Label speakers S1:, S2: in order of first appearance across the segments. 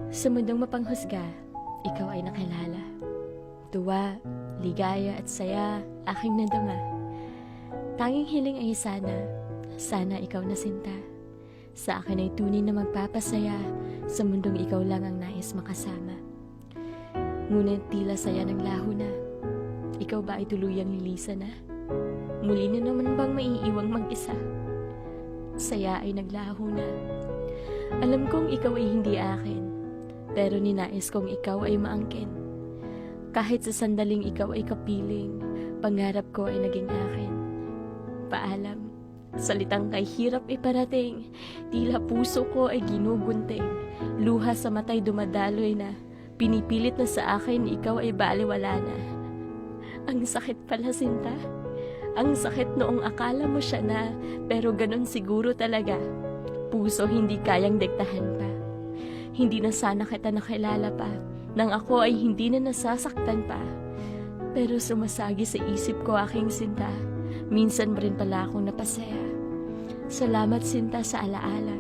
S1: Sa mundong mapanghusga, ikaw ay nakilala. Tuwa, ligaya at saya, aking nadama. Tanging hiling ay sana ikaw na sinta. Sa akin ay tunay na magpapasaya, sa mundong ikaw lang ang nais makasama. Ngunit tila saya ng laho na, ikaw ba ay tuluyang lilisa na? Muli na naman bang maiiwang mag-isa? Saya ay naglaho na. Alam kong ikaw ay hindi akin, pero ninais kong ikaw ay maangkin. Kahit sa sandaling ikaw ay kapiling, pangarap ko ay naging akin. Paalam, salitang kay hirap iparating, tila puso ko ay ginugunting. Luha sa matay dumadaloy na, pinipilit na sa akin ikaw ay baliwala na. Ang sakit pala, Sinta. Ang sakit noong akala mo siya na, pero ganun siguro talaga. Puso hindi kayang diktahan pa. Hindi na sana kita nakilala pa, nang ako ay hindi na nasasaktan pa. Pero sumasagi sa isip ko, aking Sinta, minsan mo rin pala akong napasaya. Salamat, Sinta, sa alaala.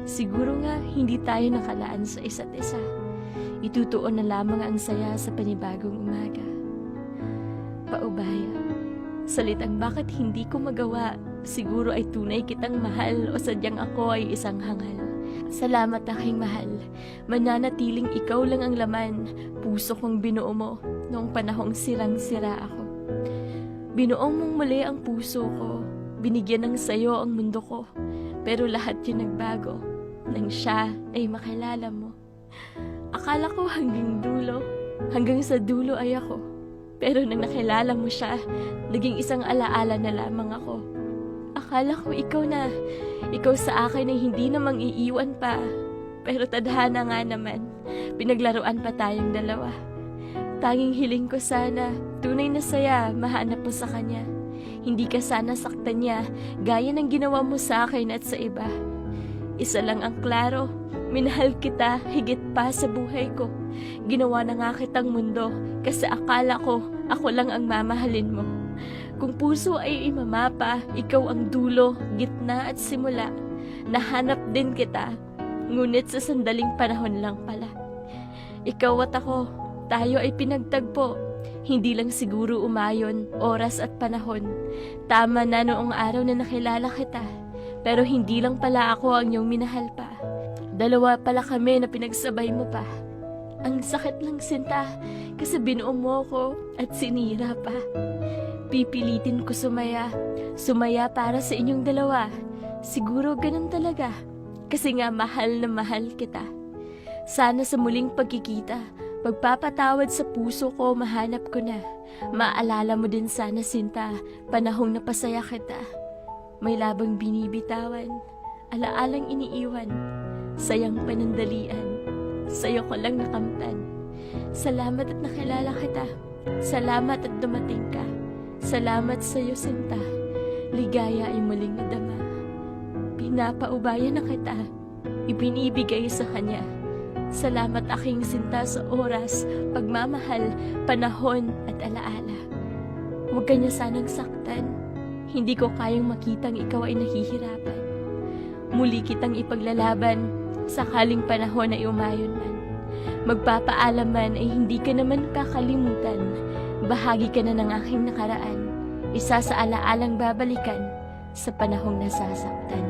S1: Siguro nga hindi tayo nakalaan sa isa't isa. Itutuon na lamang ang saya sa panibagong umaga. Paubaya, salitang bakit hindi ko magawa, siguro ay tunay kitang mahal o sadyang ako ay isang hangal. Salamat, aking mahal, mananatiling ikaw lang ang laman, puso kong binuo mo noong panahong sirang-sira ako. Binuong mong muli ang puso ko, binigyan ng sayo ang mundo ko, pero lahat yun nagbago nang siya ay makilala mo. Akala ko hanggang sa dulo ay ako. Pero nang nakilala mo siya, naging isang alaala na lamang ako. Akala ko ikaw sa akin ay hindi namang iiwan pa. Pero tadhana nga naman, pinaglaruan pa tayong dalawa. Tanging hiling ko sana, tunay na saya, mahanap mo sa kanya. Hindi ka sana saktan niya, gaya ng ginawa mo sa akin at sa iba. Isa lang ang klaro, minahal kita higit pa sa buhay ko. Ginawa na nga kitang mundo, kasi akala ko ako lang ang mamahalin mo. Kung puso ay imamapa, ikaw ang dulo, gitna at simula. Nahanap din kita, ngunit sa sandaling panahon lang pala. Ikaw at ako, tayo ay pinagtagpo. Hindi lang siguro umayon, oras at panahon. Tama na noong araw na nakilala kita, pero hindi lang pala ako ang iyong minahal pa. Dalawa pala kami na pinagsabay mo pa. Ang sakit lang, Sinta, kasi binuo mo ko at sinira pa. Pipilitin ko sumaya para sa inyong dalawa. Siguro ganun talaga, kasi nga mahal na mahal kita. Sana sa muling pagkikita, pagpapatawad sa puso ko, mahanap ko na. Maalala mo din sana, Sinta, panahong napasaya kita. May labang binibitawan, alaalang iniiwan, sayang panandalian. Sa'yo ko lang nakamtan. Salamat at nakilala kita. Salamat at dumating ka. Salamat sa'yo, Sinta. Ligaya ay muling nadama. Pinapaubaya na kita. Ibinibigay sa kanya. Salamat, aking Sinta, sa oras, pagmamahal, panahon at alaala. Huwag ka niya sanang saktan. Hindi ko kayang makitang ikaw ay nahihirapan. Muli kitang ipaglalaban, sakaling panahon ay umayon man. Magpapaalam man ay hindi ka naman kakalimutan. Bahagi ka na ng aking nakaraan. Isa sa alaalang babalikan sa panahong nasasaktan.